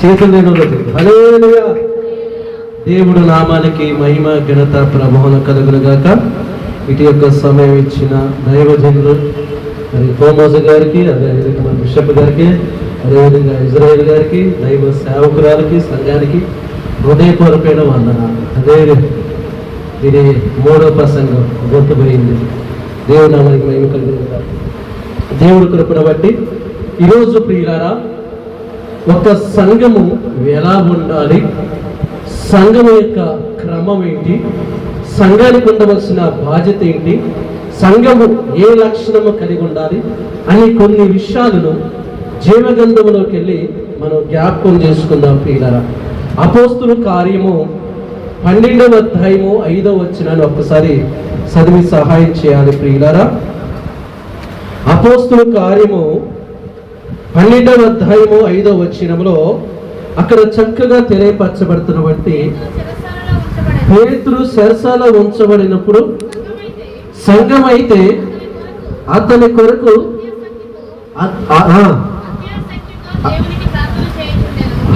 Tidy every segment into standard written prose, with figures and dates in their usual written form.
చేతులు నేను హల్లెలూయా. దేవుడు నామానికి మహిమ ఘనత ప్రభావం కలుగును గాక. ఇటు యొక్క సమయం ఇచ్చిన దైవజనులు తోమస్ గారికి, అదేవిధంగా మన బిషప్ గారికి, అదేవిధంగా ఇజ్రాయేల్ గారికి, దైవ సేవకురాలకి, సంఘానికి హృదయపూర్వకమైన వందనాలు. అదే ఇది 3వ ప్రసంగం గుర్తుపోయింది. దేవుడు నామానికి మహిమ కలుగును గాక. దేవుడు కృపను బట్టి ఈరోజు ప్రియులారా, ఒక సంఘము ఎలా ఉండాలి, సంఘం యొక్క క్రమం ఏంటి, సంఘానికి ఉండవలసిన బాధ్యత ఏంటి, సంఘము ఏ లక్షణము కలిగి ఉండాలి అని కొన్ని విషయాలను జీవగంధంలోకి వెళ్ళి మనం జ్ఞాపకం చేసుకుందాం ప్రియులారా. అపోస్తుల కార్యము 12వ అధ్యాయము 5వ వచనాన్ని ఒక్కసారి చదివి సహాయం చేయాలి ప్రియులారా. అపోస్తుల కార్యము 12వ అధ్యాయము 5వ వచనంలో అక్కడ చక్కగా తెలియపరచబడుతున్నటువంటి పేతురు చెరసాల ఉంచబడినప్పుడు సంఘం అయితే అతని కొరకు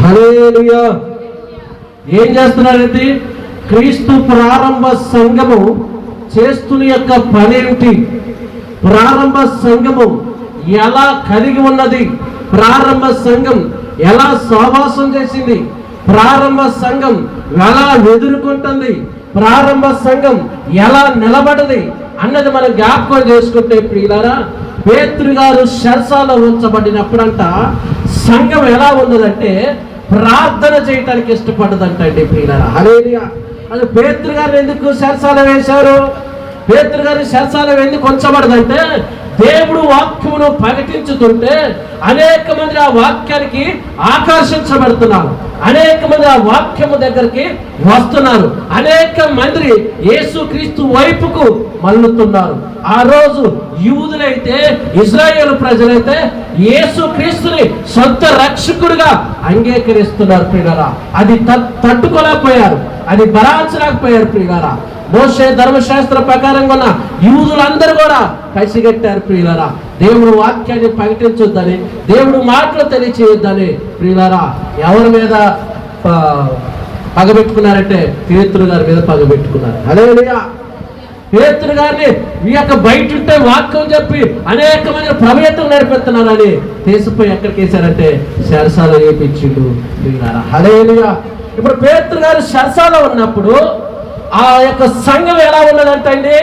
హల్లెలూయా ఏం చేస్తున్నారంటే క్రీస్తు ప్రారంభ సంఘము చేస్తున్న యొక్క పనేమిటి, ప్రారంభ సంఘము ఎలా కలిగి ఉన్నది, ప్రారంభ సంఘం ఎలా సహవాసం చేసింది, ప్రారంభ సంఘం ఎలా ఎదుర్కొంటుంది, ప్రారంభ సంఘం ఎలా నిలబడది అన్నది మనం జ్ఞాపకం చేసుకుంటే ప్రియులారా, పేతురు గారు చెరసాలలో ఉంచబడినప్పుడంట సంఘం ఎలా ఉన్నదంటే ప్రార్థన చేయటానికి ఇష్టపడదంటండి ప్రియులారా. హల్లెలూయా. అది పేతురు గారు ఎందుకు చెరసాలలో వేశారు, పేతురు గారు చెరసాలలో ఎందుకు ఉంచబడదంటే దేవుడు వాక్యమును ప్రకటించుతుంటే అనేక మంది ఆ వాక్యానికి ఆకర్షించబడుతున్నారు, అనేక మంది ఆ వాక్యము దగ్గరికి వస్తున్నారు, అనేక మంది యేసుక్రీస్తు వైపుకు మళ్ళుతున్నారు. ఆ రోజు యూదులైతే, ఇజ్రాయేలు ప్రజలైతే యేసుక్రీస్తుని సొంత రక్షకుడిగా అంగీకరిస్తున్నారు ప్రియులారా. అది తట్టుకోలేకపోయారు, అది భరించలేకపోయారు ప్రియులారా. మోషే ధర్మశాస్త్ర ప్రకారంగా ఉన్న యూదులందరూ కూడా పసిగట్టారు ప్రియులారా. దేవుడు వాక్యాన్ని ప్రకటించొద్దని, దేవుడు మాటలు తెలియచేయొద్దని ప్రియులారా ఎవరి మీద పగబెట్టుకున్నారంటే పేతురు గారి మీద పగబెట్టుకున్నారు. హల్లెలూయా. పేతురు గారిని ఈ యొక్క బయట ఉంటే వాక్యం చెప్పి అనేక మంది ప్రవేశం నడిపిస్తున్నారని తీసిపోయి ఎక్కడికి వేశారంటే చెరసాల వేపించిండు ప్రియులారా. హల్లెలూయా. ఇప్పుడు పేతురు గారు చెరసాల ఉన్నప్పుడు ఆ యొక్క సంఘం ఎలా ఉన్నదంట అండి,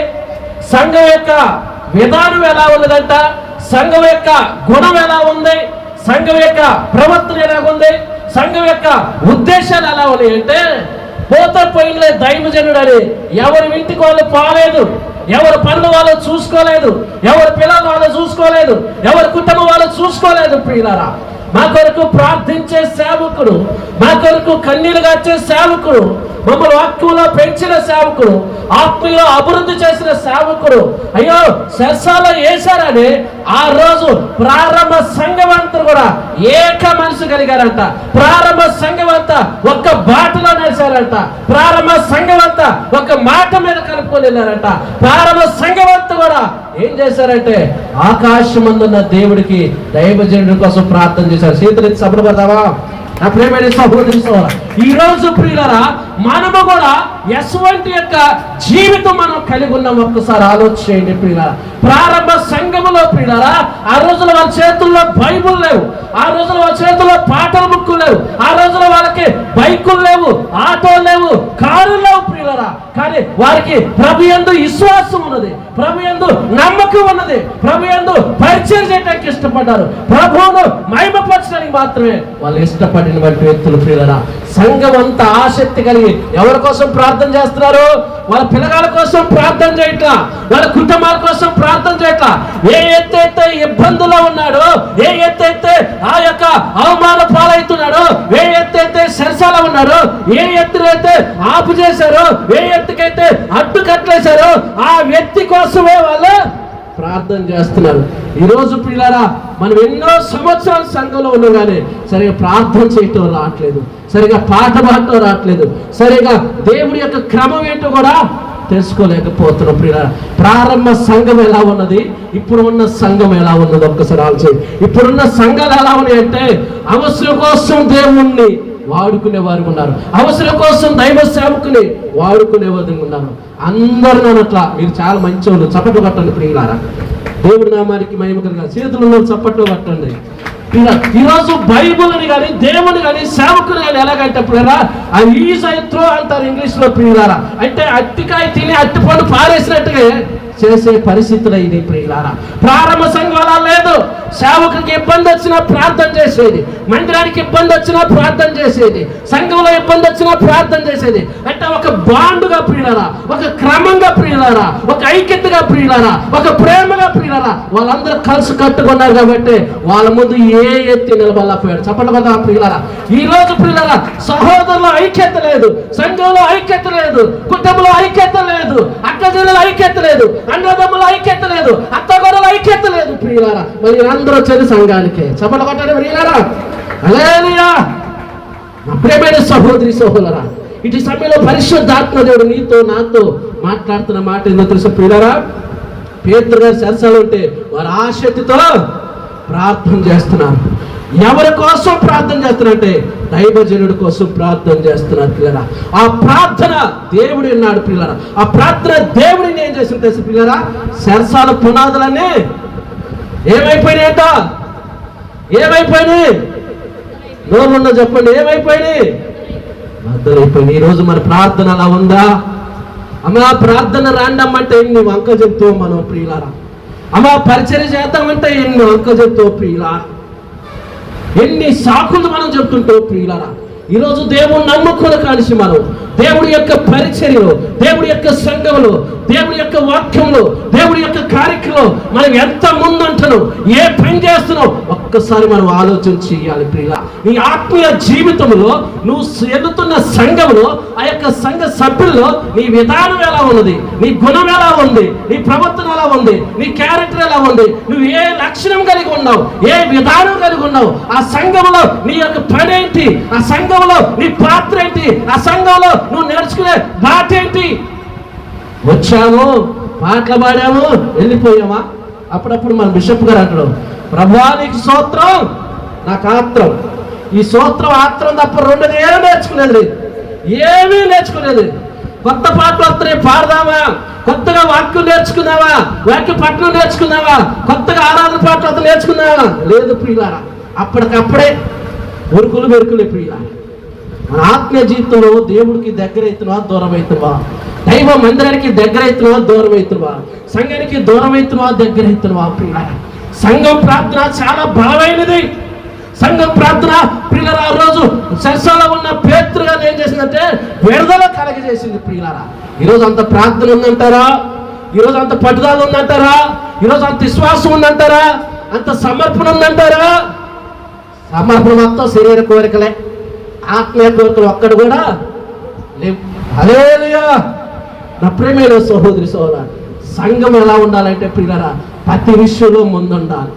సంఘం యొక్క విధానం ఎలా ఉన్నదంట, సంఘం యొక్క గుణం ఎలా ఉంది, సంఘం యొక్క ప్రవర్తన ఎలా ఉంది, సంఘం యొక్క ఉద్దేశాలు ఎలా ఉన్నాయి అంటే పోతపోయినలే దైవజనుడు అని ఎవరి ఇంటికి వాళ్ళు పోలేదు, ఎవరి పనులు వాళ్ళు చూసుకోలేదు, ఎవరి పిల్లలు వాళ్ళు చూసుకోలేదు, ఎవరి కుటుంబం వాళ్ళు చూసుకోలేదు ప్రియులారా. మా కొరకు ప్రార్థించే సేవకుడు, మా కొరకు కన్నీళ్లు గార్చే సేవకుడు, మమ్మల్ని వాక్యంలో పెంచిన సేవకుడు, ఆత్మీయ అభివృద్ధి చేసిన సేవకుడు అయ్యో చెరసాలలో వేశారని ఆ రోజు ప్రారంభ సంఘం అంతా కూడా ఏక మనసు కలిగారంట, ప్రారంభ సంఘం అంతా ఒక్క బాటలో నడిచారంట, ప్రారంభ సంఘం అంతా ఒక మాట మీద కలుపుకొని వెళ్ళారంట, ప్రారంభ సంఘం అంతా కూడా ఏం చేశారంటే ఆకాశమందున్న దేవుడికి దైవజనుడి కోసం ప్రార్థన చేశారు. సీతలు సభలు పడతావా నా ప్రేమైన సహోదరి సోదరా, ఈ రోజు ప్రియులారా మనము కూడా ఎటువంటి యొక్క జీవితం మనం కలిగి ఉన్నాం ఒక్కసారి ఆలోచన చేయండి ప్రియులారా. ప్రారంభ సంఘములో ప్రియులారా ఆ రోజుల వాళ్ళ చేతుల్లో బైబుల్ లేవు, ఆ రోజుల వాళ్ళ చేతుల్లో పాటల బుక్కులు లేవు, ఆ రోజుల వాళ్ళకి బైకులు లేవు, ఆటోలు లేవు, కారులు లేవు ప్రియులారా. కానీ వారికి ప్రభు యందు విశ్వాసం ఉన్నది, ప్రభు యందు నమ్మకం ఉన్నది, ప్రభు యందు పరిచయం చేయడానికి ఇష్టపడ్డారు, ప్రభువును మహిమపరచడానికి మాత్రమే వాళ్ళు ఇష్టపడిన వంటి వ్యక్తులు ప్రియులారా. సంఘం అంతా ఆసక్తి కలిగి ఎవరి కోసం ప్రార్థన చేస్తున్నారు, వాళ్ళ పిల్లగాల కోసం ప్రార్థన చేయట్లా, వాళ్ళ కుటుంబాల కోసం ప్రార్థన చేయట్లా. ఏ ఎత్తైతే ఇబ్బందుల్లో ఉన్నాడో, ఏ ఎత్తైతే ఆ యొక్క అవమాన పాలవుతున్నాడో, ఏ ఎత్తైతే చెరసాల ఉన్నారో, ఏ ఎత్తునైతే ఆపు చేశారో, ఏ ఎత్తుకైతే అడ్డుకట్లేశారో ఆ వ్యక్తి కోసమే వాళ్ళు ప్రార్థన చేస్తున్నారు. ఈరోజు పిల్లరా మనం ఎన్నో సంవత్సరాల సంఘంలో ఉన్నాం కానీ సరిగా ప్రార్థన చేయటం రావట్లేదు, సరిగా పాట పాడటం రావట్లేదు, సరిగా దేవుడి యొక్క క్రమం ఏంటో కూడా తెలుసుకోలేకపోతున్నాం ప్రియులారా. ప్రారంభ సంఘం ఎలా ఉన్నది, ఇప్పుడు ఉన్న సంఘం ఎలా ఉన్నది ఒక్కసారి ఆలోచన. ఇప్పుడున్న సంఘాలు ఎలా ఉన్నాయి అంటే అవసరం కోసం దేవుణ్ణి వాడుకునే వారు ఉన్నారు, అవసరం కోసం దైవ సేవకుని వాడుకునే వారు ఉన్నారు. అందరూ అట్లా మీరు చాలా మంచి వాళ్ళు, చప్పట్లు కట్టండి ప్రియులారా. దేవుడి నామానికి మహిమ కలగాలి. చేతులు చప్పట్లు కట్టండి. ఈరోజు బైబుల్ని కానీ దేవుని కానీ సేవకుని కానీ ఎలాగంటే ప్రియులారా, త్రో అంటారు ఇంగ్లీష్లో ప్రియులారా. అంటే అట్టికాయ తిని అట్టి పండు పారేసినట్టుగా చేసే పరిస్థితులు ఇది ప్రియులారా. ప్రారంభ సంఘాల లేదు. సేవకునికి ఇబ్బంది వచ్చినా ప్రార్థన చేసేది, మందిరానికి ఇబ్బంది వచ్చినా ప్రార్థన చేసేది, సంఘంలో ఇబ్బంది వచ్చినా ప్రార్థన చేసేది. అంటే ఒక బాండుగా ప్రియులారా, ఒక క్రమంగా ప్రియులారా, ఒక ఐక్యతగా ప్రియులారా, ఒక ప్రేమగా ప్రియులారా, వాళ్ళందరూ కలిసి కట్టుకున్నారు కాబట్టి వాళ్ళ ముందు ఏ ఎత్తి నిలబడలేకపోయాడు. చెప్పండి కదా ప్రియులారా. ఈ రోజు ప్రియులారా సహోదరుల ఐక్యత లేదు, సంఘంలో ఐక్యత లేదు, కుటుంబంలో ఐక్యత లేదు, అక్కజనుల ఐక్యత లేదు, అన్నదమ్ముల ఐక్యత లేదు, అత్తగొడల ఐక్యత లేదు ప్రియులారా. మరి అందరూ వచ్చేది సంఘానికే. చెప్పండి కొట్టండి ప్రియులారా. హల్లెలూయా. ప్రియమైన సహోదరి సహోదరా, ఇటు సమయంలో పరిశుద్ధాత్మ దేవుడు నీతో నాతో మాట్లాడుతున్న మాట ఏందో తెలుసు ప్రియులారా. పేతురు గారు సరసాలు ఉంటే వారు ఆసక్తితో ప్రార్థన చేస్తున్నారు. ఎవరి కోసం ప్రార్థన చేస్తున్నారంటే దైవజనుడి కోసం ప్రార్థన చేస్తున్నారు పిల్లరా. ఆ ప్రార్థన దేవుడు విన్నాడు పిల్లరా. ఆ ప్రార్థన దేవుడిని ఏం చేసిన తెలుసు పిల్లరా, సరసాల పునాదులన్నీ ఏమైపోయినాయంట, ఏమైపోయినాయి? నోరున్న చెప్పండి, ఏమైపోయినాయి? అర్థమైపోయింది. ఈరోజు మన ప్రార్థన అలా ఉందా? అమ్మా ప్రార్థన రాండమ్మంటే ఎన్ని వంక చెప్తావు మనం ప్రియులారా. అమ్మా పరిచర్య చేద్దామంటే ఎన్ని వంక చెప్తావు ప్రియులారా. ఎన్ని సాకులు మనం చెప్తుంటావు ప్రియులారా. ఈరోజు దేవుడు నమ్ముకుని కలిసి మనం దేవుడి యొక్క పరిచర్యలో, దేవుడి యొక్క సంఘంలో, దేవుడి యొక్క వాక్యంలో, దేవుడి యొక్క కార్యక్రమంలో మనం ఎంత ముందంటున్నాం, ఏ పని చేస్తున్నావు ఒక్కసారి మనం ఆలోచన చేయాలి ప్రియుల. నీ ఆత్మీయ జీవితంలో నువ్వు ఎదుగుతున్న సంఘంలో ఆ యొక్క సంఘ సభ్యుల్లో నీ విధానం ఎలా ఉన్నది, నీ గుణం ఎలా ఉంది, నీ ప్రవర్తన ఎలా ఉంది, నీ క్యారెక్టర్ ఎలా ఉంది, నువ్వు ఏ లక్షణం కలిగి ఉన్నావు, ఏ విధానం కలిగి ఉన్నావు, ఆ సంఘంలో నీ యొక్క పని ఏంటి, ఆ సంఘంలో నీ పాత్ర ఏంటి, ఆ సంఘంలో నువ్వు నేర్చుకునే బాట ఏంటి? వచ్చాము, పాటలు పాడాము, వెళ్ళిపోయామా? అప్పుడప్పుడు మన బిషప్ గారు అంటాడు, ప్రభువా నీకు స్తోత్రం, నాకు ఆత్రం. ఈ స్తోత్రం ఆత్రం తప్ప రెండోది ఏమీ నేర్చుకునేది లేదు, ఏమీ నేర్చుకునేది. కొత్త పాటలు వస్తున్నాయి, పాడదామా? కొత్తగా వాక్యం నేర్చుకున్నావా? వాక్య పట్టణం నేర్చుకున్నావా? కొత్తగా ఆరాధన పాటలు నేర్చుకున్నావా? లేదు ప్రియులారా. అప్పటికప్పుడే ఉరుకులు మెరుకులే ప్రియులారా. మన ఆత్మీయ జీవితంలో దేవుడికి దగ్గర అవుతున్నావా, దూరం అవుతున్నావా? దైవ మందిరానికి దగ్గర అవుతున్నావా, దూరం అవుతున్నావా? సంఘానికి దూరం అవుతున్నావా, దగ్గర అవుతున్నావా ప్రియులారా? సంఘం ప్రార్థన చాలా బలమైనది. సంఘం ప్రార్థన ప్రియులారా ఆ రోజు సరసాలో ఉన్న పేతురు గారు ఏం చేసిందంటే విడుదల కలగజేసింది ప్రియులారా. ఈరోజు అంత ప్రార్థన ఉందంటారా? ఈరోజు అంత పట్టుదల ఉందంటారా? ఈరోజు అంత విశ్వాసం ఉందంటారా? అంత సమర్పణ ఉందంటారా? సమర్పణ మొత్తం శరీర కోరికలే, ఆత్మీయ కోరికలు ఒక్కడు కూడా లేవు. హల్లెలూయా. నా ప్రియమైన సహోదరి సోదరా, సంఘం ఎలా ఉండాలంటే ప్రియులారా ప్రతి విషయంలో ముందుండాలి,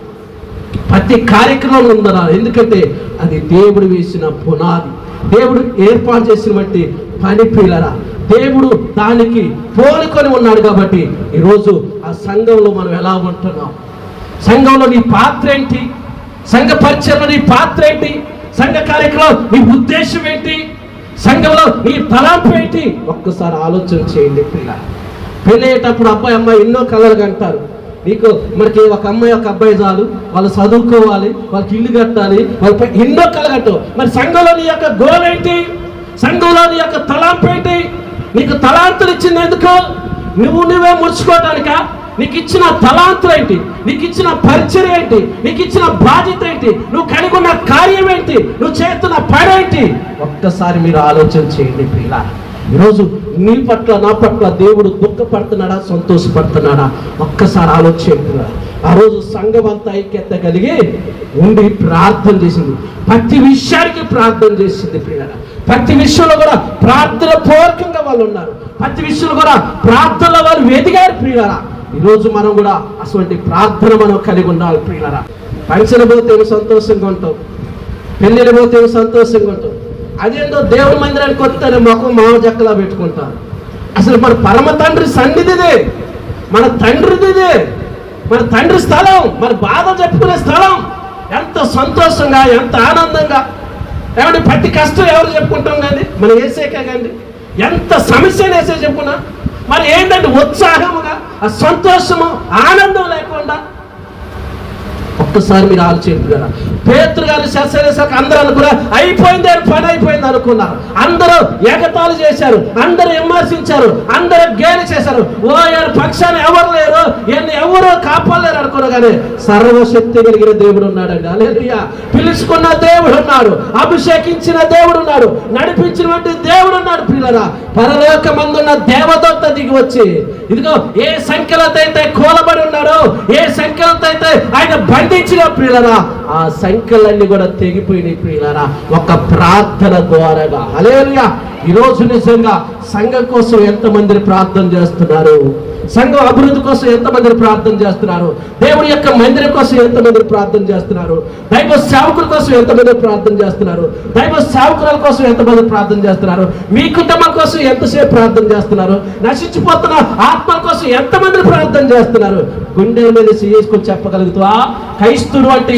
ప్రతి కార్యక్రమం ముందుండాలి. ఎందుకంటే అది దేవుడు వేసిన పునాది, దేవుడు ఏర్పాటు చేసిన బట్టి పని ప్రియులారా. దేవుడు దానికి పోలుకొని ఉన్నాడు కాబట్టి ఈరోజు ఆ సంఘంలో మనం ఎలా ఉంటున్నాం, సంఘంలో నీ పాత్ర ఏంటి, సంఘ పరిచయంలో నీ పాత్ర ఏంటి, సంఘ కార్యక్రమం నీ ఉద్దేశం ఏంటి, సంఘంలో నీ తలంపు ఏంటి ఒక్కసారి ఆలోచన చేయండి ప్రియులారా. పెళ్ళి అయ్యేటప్పుడు అబ్బాయి అమ్మాయి ఎన్నో కలలు కంటారు. నీకు మనకి ఒక అమ్మాయి ఒక అబ్బాయి చాలు, వాళ్ళు చదువుకోవాలి, వాళ్ళకి ఇల్లు కట్టాలి, వాళ్ళ ఎన్నో కలగట్టు. మరి సంఘంలో నీ యొక్క గోల్ ఏంటి, సంఘంలో నీ యొక్క తలాంపు ఏంటి? నీకు తలాంతులు ఇచ్చింది ఎందుకు? నువ్వే ముడుచుకోవడానికా? నీకు ఇచ్చిన తలాంతులు ఏంటి, నీకు ఇచ్చిన పరిచయం ఏంటి, నీకు ఇచ్చిన బాధ్యత ఏంటి, నువ్వు కలిగి ఉన్న కార్యం ఏంటి, నువ్వు చేస్తున్న పని ఏంటి ఒక్కసారి మీరు ఆలోచన చేయండి ప్రియులారా. ఈరోజు నీ పట్ల నా పట్ల దేవుడు దుఃఖపడుతున్నాడా, సంతోషపడుతున్నాడా ఒక్కసారి ఆలోచన. ఆ రోజు సంఘం అంతా ఐక్యత కలిగి ఉండి ప్రార్థన చేసింది, ప్రతి విషయానికి ప్రార్థన చేసింది ప్రియులారా. ప్రతి విషయంలో కూడా ప్రార్థన పూర్వకంగా వాళ్ళు ఉన్నారు, ప్రతి విషయంలో కూడా ప్రార్థనలో వాళ్ళు ఎదిగారు ప్రియులారా. ఈరోజు మనం కూడా అటువంటి ప్రార్థన మనం కలిగి ఉండాలి ప్రియులారా. ఫంక్షన్ పోతే సంతోషంగా ఉంటాం, పెళ్ళిళ్ళు పోతే సంతోషంగా ఉంటాం. అదేందో దేవుని మందిరానికి వస్తే ముఖం మామ జక్కలా పెట్టుకుంటారు, అసలు మన పరమ తండ్రి సన్నిధిదే, మన తండ్రిదిదే, మన తండ్రి స్థలం, మన బాధ చెప్పుకునే స్థలం. ఎంత సంతోషంగా, ఎంత ఆనందంగా. ఏమంటే ప్రతి కష్టం ఎవరు చెప్పుకుంటాం కానీ మన ఏసేకే కానీ. ఎంత సమస్యను వేసే చెప్పుకున్నా మరి ఏంటంటే ఉత్సాహముగా, ఆ సంతోషము, ఆనందం లేకుండా. ఒక్కసారి మీరు ఆలోచించారా? పేతురు గారు శస్త్రవేశాక అందరూ అనుకున్నారు అయిపోయింది, పని అయిపోయింది అనుకున్నారు. అందరూ ఎగతాళి చేశారు, అందరూ విమర్శించారు, అందరూ గేలి చేశారు. ఓ పక్షాన్ని ఎవరు లేరు, ఎవరు కాపాడలేరు అనుకున్నారు. కానీ సర్వశక్తి కలిగిన దేవుడు ఉన్నాడండి. హల్లెలూయా. పిలుచుకున్న దేవుడు ఉన్నాడు, అభిషేకించిన దేవుడు ఉన్నాడు, నడిపించినటువంటి దేవుడు ఉన్నాడు. పిల్లరా, పరలోకమందున్న దేవదూత దిగి వచ్చి ఇదిగో ఏ సంఖ్యలతో అయితే కూలబడి ఉన్నాడో, ఏ సంఖ్యలతో అయితే ఆయన బంధించిన ప్రియులరా, ఆ సంఖ్యలన్నీ కూడా తెగిపోయినాయి ప్రియులరా, ఒక ప్రార్థన ద్వారాగా. హల్లెలూయా. ఈరోజు నిజంగా సంఘం కోసం ఎంతమంది ప్రార్థన చేస్తున్నారు, సంఘం అభివృద్ధి కోసం ఎంతమంది ప్రార్థన చేస్తున్నారు, దేవుడి యొక్క మందిరం కోసం ఎంతమంది ప్రార్థన చేస్తున్నారు, దైవ సేవకుల కోసం ఎంతమంది ప్రార్థన చేస్తున్నారు, దైవ సేవకుల కోసం ఎంతమంది ప్రార్థన చేస్తున్నారు, మీ కుటుంబం కోసం ఎంతసేపు ప్రార్థన చేస్తున్నారు, నశించిపోతున్న ఆత్మల కోసం ఎంతమంది ప్రార్థన చేస్తున్నారు. గుండెల మీద చేసుకొని చెప్పగలుగుతా క్రైస్తుడు అంటే